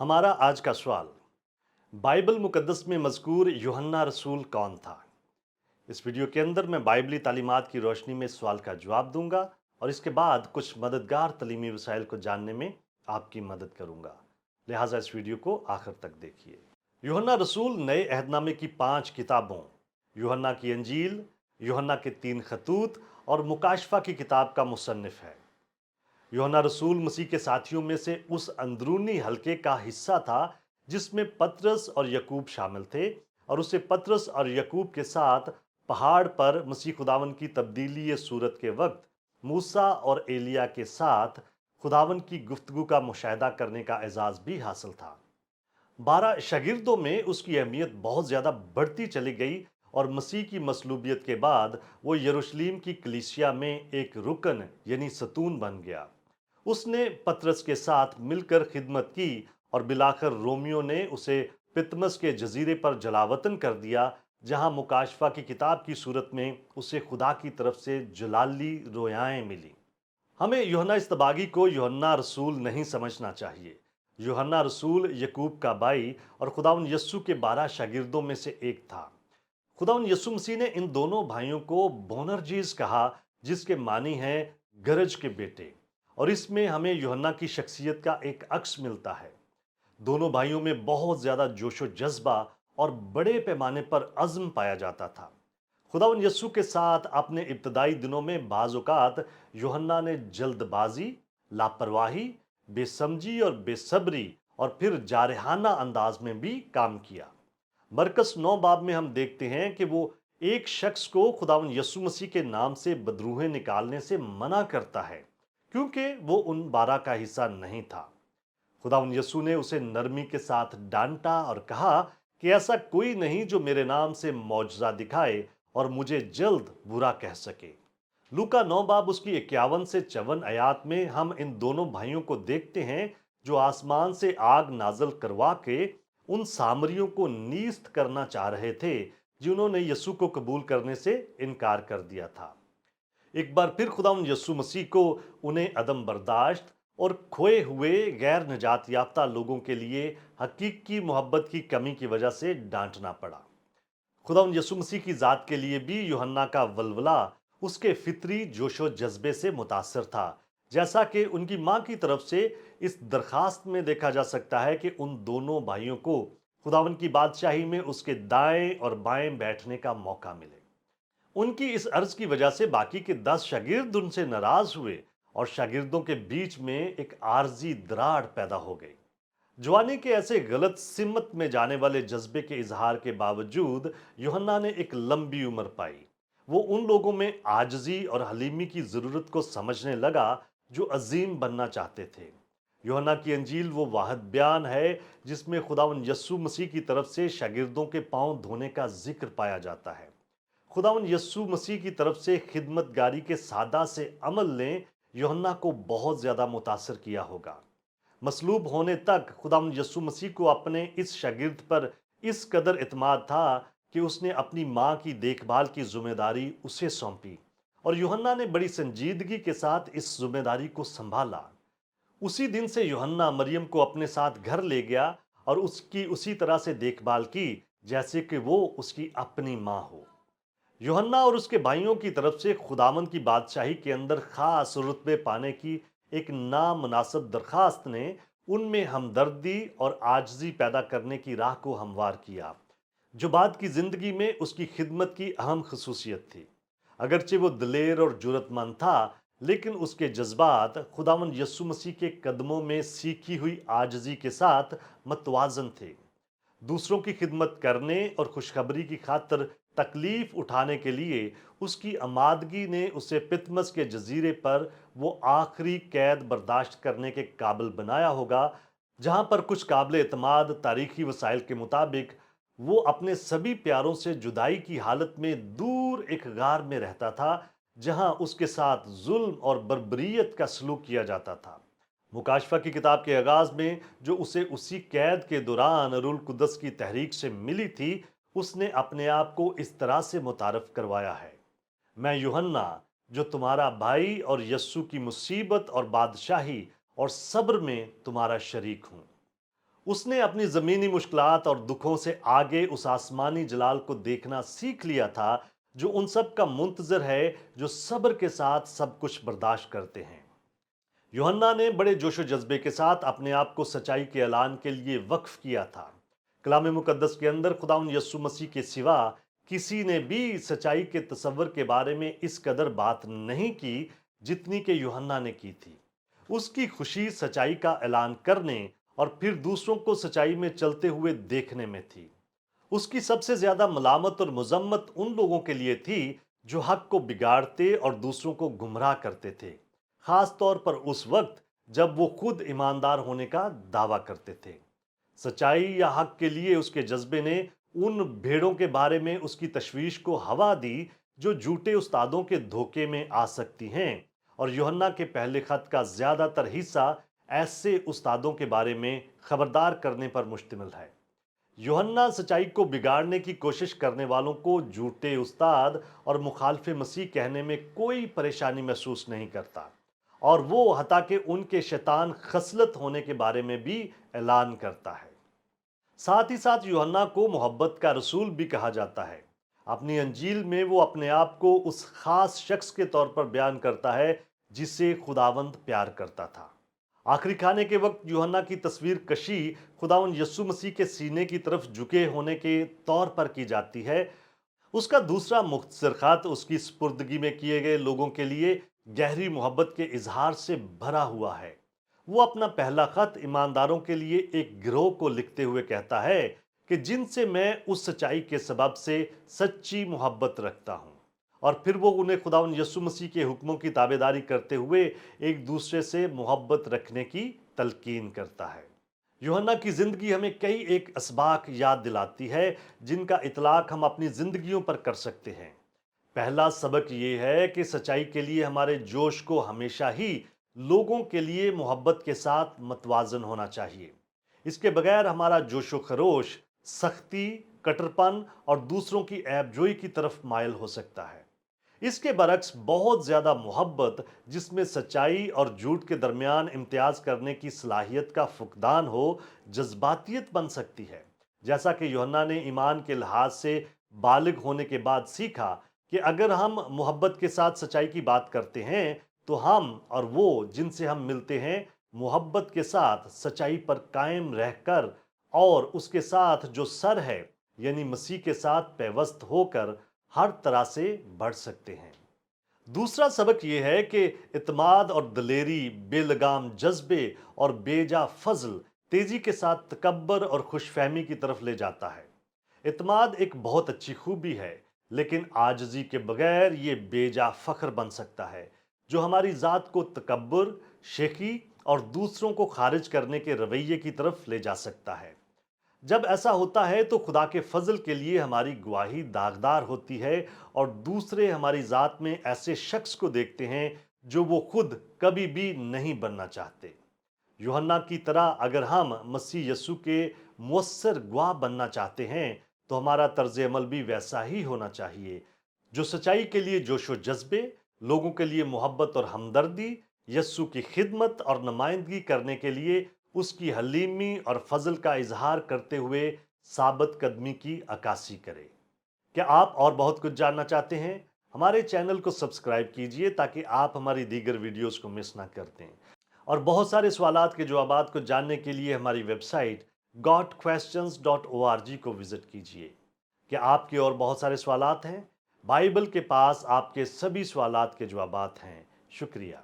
हमारा आज का सवाल, बाइबल मुकद्दस में मज़कूर यूहन्ना रसूल कौन था? इस वीडियो के अंदर मैं बाइबली तालीमात की रोशनी में इस सवाल का जवाब दूंगा और इसके बाद कुछ मददगार तलीमी वसाइल को जानने में आपकी मदद करूंगा। लिहाजा इस वीडियो को आखिर तक देखिए। यूहन्ना रसूल नए अहदनामे की 5 किताबों, यूहन्ना की अंजील, यूहन्ना के 3 खतूत और मुकाशफा की किताब का मुसन्निफ है। यूहन्ना रसूल मसीह के साथियों में से उस अंदरूनी हलके का हिस्सा था जिसमें पतरस और यकूब शामिल थे, और उसे पतरस और यकूब के साथ पहाड़ पर मसीह खुदावन की तब्दीली सूरत के वक्त मूसा और एलिया के साथ खुदावन की गुफ्तगू का मुशाहिदा करने का एजाज भी हासिल था। 12 शागिर्दों में उसकी अहमियत बहुत ज़्यादा बढ़ती चली गई और मसीह की मसलूबियत के बाद वो यरूशलेम की कलीसिया में एक रुकन यानी सतून बन गया। उसने पतरस के साथ मिलकर खिदमत की और बिलाखिर रोमियो ने उसे पितमस के जजीरे पर जलावतन कर दिया, जहां मुकाशफा की किताब की सूरत में उसे खुदा की तरफ से जलाली रोयाएं मिली। हमें यूहन्ना इस्तबागी को यूहन्ना रसूल नहीं समझना चाहिए। यूहन्ना रसूल यकूब का भाई और खुदावन यस्सु के 12 शागिर्दों में से एक था। खुदावन यस्सु मसीह ने इन दोनों भाइयों को बोनरजीज कहा, जिसके मानी है गरज के बेटे, और इसमें हमें यूहन्ना की शख्सियत का एक अक्स मिलता है। दोनों भाइयों में बहुत ज्यादा जोशो जज्बा और बड़े पैमाने पर अज़्म पाया जाता था। खुदावन यस्सु के साथ अपने इब्तदाई दिनों में बाज़ औक़ात यूहन्ना ने जल्दबाजी, लापरवाही, बेसमझी और बेसब्री और फिर जारहाना अंदाज में भी काम किया। मरकस 9 बाब में हम देखते हैं कि वो एक शख्स को खुदावन यस्सु मसीह के नाम से बदरूहें निकालने से मना करता है, क्योंकि वो उन 12 का हिस्सा नहीं था। खुदावन यस्सु ने उसे नरमी के साथ डांटा और कहा कि ऐसा कोई नहीं जो मेरे नाम से मौजज़ा दिखाए और मुझे जल्द बुरा कह सके। लूका 9 बाब उसकी 51 से 54 आयात में हम इन दोनों भाइयों को देखते हैं जो आसमान से आग नाजल करवा के उन सामरियों को नीस्त करना चाह रहे थे जिन्होंने यस्सु को कबूल करने से इनकार कर दिया था। एक बार फिर खुदावन यस्सु मसीह को उन्हें अदम बर्दाश्त और खोए हुए गैर निजात याफ्ता लोगों के लिए हकीकी मोहब्बत की कमी की वजह से डांटना पड़ा। खुदावंद यीशु मसीह की ज़ात के लिए भी यूहन्ना का वल्वला उसके फितरी जोशो जज्बे से मुतासर था, जैसा कि उनकी मां की तरफ से इस दरखास्त में देखा जा सकता है कि उन दोनों भाइयों को खुदावन की बादशाही में उसके दाएं और बाएं बैठने का मौका मिले। उनकी इस अर्ज की वजह से बाकी के 10 शागिर्द उनसे नाराज हुए और शागिर्दों के बीच में एक आरजी दरार पैदा हो गई। जवानी के ऐसे गलत सिमत में जाने वाले जज्बे के इजहार के बावजूद यूहन्ना ने एक लंबी उम्र पाई। वो उन लोगों में आजजी और हलीमी की जरूरत को समझने लगा जो अजीम बनना चाहते थे। यूहन्ना की अंजील वो वाहिद बयान है जिसमें खुदावन यस्सु मसीह की तरफ से शागिर्दों के पांव धोने का जिक्र पाया जाता है। खुदावन यस्सु मसीह की तरफ से खिदमतगारी के सादा से अमल ने यूहन्ना को बहुत ज्यादा मुतासर किया होगा। मसलूब होने तक खुदावंद यस्सु मसीह को अपने इस शागिर्द पर इस कदर इत्मीद था कि उसने अपनी मां की देखभाल की जिम्मेदारी उसे सौंपी, और यूहन्ना ने बड़ी संजीदगी के साथ इस जिम्मेदारी को संभाला। उसी दिन से यूहन्ना मरियम को अपने साथ घर ले गया और उसकी उसी तरह से देखभाल की जैसे कि वो उसकी अपनी मां हो। यूहन्ना और उसके भाइयों की तरफ से खुदावन की बादशाही के अंदर खास रुतबे पाने की एक नामनासब दरखास्त ने उनमें हमदर्दी और आजजी पैदा करने की राह को हमवार किया, जो बाद की जिंदगी में उसकी खिदमत की अहम खसूसियत थी। अगरचे वो दिलेर और जुरतमंद था, लेकिन उसके जज्बात खुदावन यस्सु मसीह के कदमों में सीखी हुई आजजी के साथ मतवाजन थे। दूसरों की खिदमत करने और खुशखबरी की खातिर तकलीफ उठाने के लिए उसकी आमादगी ने उसे पितमस के जजीरे पर वो आखिरी कैद बर्दाश्त करने के काबिल बनाया होगा, जहां पर कुछ काबिल एतमाद तारीखी वसाइल के मुताबिक वो अपने सभी प्यारों से जुदाई की हालत में दूर एक गार में रहता था, जहां उसके साथ जुल्म और बर्बरियत का सलूक किया जाता था। मुकाशफा की किताब के आगाज में जो उसे उसी कैद के दौरान रूल कुदस की तहरीक से मिली थी, उसने अपने आप को इस तरह से मुतारफ करवाया है, मैं यूहन्ना जो तुम्हारा भाई और यस्सु की मुसीबत और बादशाही और सब्र में तुम्हारा शरीक हूं। उसने अपनी ज़मीनी मुश्किलात और दुखों से आगे उस आसमानी जलाल को देखना सीख लिया था, जो उन सब का मुंतज़िर है, जो सब्र के साथ सब कुछ बर्दाश्त करते हैं। यूहन्ना ने बड़े जोशो जज्बे के साथ अपने आप को सच्चाई के ऐलान के लिए वक्फ किया था। कलाम मुकद्दस के अंदर खुदावंद यीशु मसीह के सिवा किसी ने भी सच्चाई के तसव्वुर के बारे में इस कदर बात नहीं की जितनी कि यूहन्ना ने की थी। उसकी खुशी सच्चाई का ऐलान करने और फिर दूसरों को सच्चाई में चलते हुए देखने में थी। उसकी सबसे ज्यादा मलामत और मजम्मत उन लोगों के लिए थी जो हक को बिगाड़ते और दूसरों को गुमराह करते थे, खास तौर पर उस वक्त जब वो खुद ईमानदार होने का दावा करते थे। सच्चाई या हक के लिए उसके जज्बे ने उन भेड़ों के बारे में उसकी तशवीश को हवा दी जो झूठे उस्तादों के धोखे में आ सकती हैं, और यूहन्ना के पहले खत का ज्यादातर हिस्सा ऐसे उस्तादों के बारे में खबरदार करने पर मुश्तमिल है। यूहन्ना सच्चाई को बिगाड़ने की कोशिश करने वालों को झूठे उस्ताद और मुखालफे मसीह कहने में कोई परेशानी महसूस नहीं करता, और वो हता कि उनके शैतान खसलत होने के बारे में भी ऐलान करता है। साथ ही साथ यूहन्ना को मोहब्बत का रसूल भी कहा जाता है। अपनी अंजील में वो अपने आप को उस खास शख्स के तौर पर बयान करता है जिसे खुदावंद प्यार करता था। आखिरी खाने के वक्त यूहन्ना की तस्वीर कशी खुदावंद यीशु मसीह के सीने की तरफ झुके होने के तौर पर की जाती है। उसका दूसरा मुख्तसर खत उसकी सुपुर्दगी में किए गए लोगों के लिए गहरी मोहब्बत के इजहार से भरा हुआ है। वो अपना पहला खत ईमानदारों के लिए एक गिरोह को लिखते हुए कहता है कि जिनसे मैं उस सच्चाई के सबब से सच्ची मोहब्बत रखता हूँ, और फिर वो उन्हें खुदावंद यीशु मसीह के हुक्मों की ताबेदारी करते हुए एक दूसरे से मोहब्बत रखने की तलकीन करता है। यूहन्ना की जिंदगी हमें कई एक असबाक याद दिलाती है जिनका इतलाक हम अपनी जिंदगियों पर कर सकते हैं। पहला सबक ये है कि सच्चाई के लिए हमारे जोश को हमेशा ही लोगों के लिए मोहब्बत के साथ मतवाजन होना चाहिए। इसके बगैर हमारा जोशो खरोश सख्ती, कट्टरपन और दूसरों की ऐबजोई की तरफ मायल हो सकता है। इसके बरक्स बहुत ज्यादा मोहब्बत जिसमें सच्चाई और झूठ के दरमियान इम्तियाज करने की सलाहियत का फुकदान हो, जज्बातियत बन सकती है। जैसा कि यूहन्ना ने ईमान के लिहाज से बालिग होने के बाद सीखा कि अगर हम मोहब्बत के साथ सच्चाई की बात करते हैं तो हम और वो जिनसे हम मिलते हैं मोहब्बत के साथ सच्चाई पर कायम रहकर और उसके साथ जो सर है यानी मसीह के साथ पैवस्त होकर हर तरह से बढ़ सकते हैं। दूसरा सबक यह है कि इत्माद और दलेरी, बेलगाम जज्बे और बेजा फजल तेजी के साथ तकब्बर और खुशफहमी की तरफ ले जाता है। इत्माद एक बहुत अच्छी खूबी है, लेकिन आजजी के बगैर ये बेजा फख्र बन सकता है जो हमारी ज़ात को तकब्बर, शेखी और दूसरों को खारिज करने के रवैये की तरफ ले जा सकता है। जब ऐसा होता है तो खुदा के फजल के लिए हमारी गवाही दागदार होती है और दूसरे हमारी ज़ात में ऐसे शख्स को देखते हैं जो वो खुद कभी भी नहीं बनना चाहते। यूहन्ना की तरह अगर हम मसीह यस्सु के मुअस्सर गवाह बनना चाहते हैं तो हमारा तर्ज अमल भी वैसा ही होना चाहिए, जो सच्चाई के लिए जोशो जज्बे, लोगों के लिए मोहब्बत और हमदर्दी, यस्सु की खिदमत और नुमाइंदगी करने के लिए उसकी हलीमी और फजल का इजहार करते हुए साबित कदमी की अक्कासी करे। क्या आप और बहुत कुछ जानना चाहते हैं? हमारे चैनल को सब्सक्राइब कीजिए ताकि आप हमारी दीगर वीडियोस को मिस ना कर दें। और बहुत सारे सवालात के जवाबात को जानने के लिए हमारी वेबसाइट godquestions.org को विजिट कीजिए। क्या आपके और बहुत सारे सवालात हैं? बाइबल के पास आपके सभी सवालात के जवाबात हैं। शुक्रिया।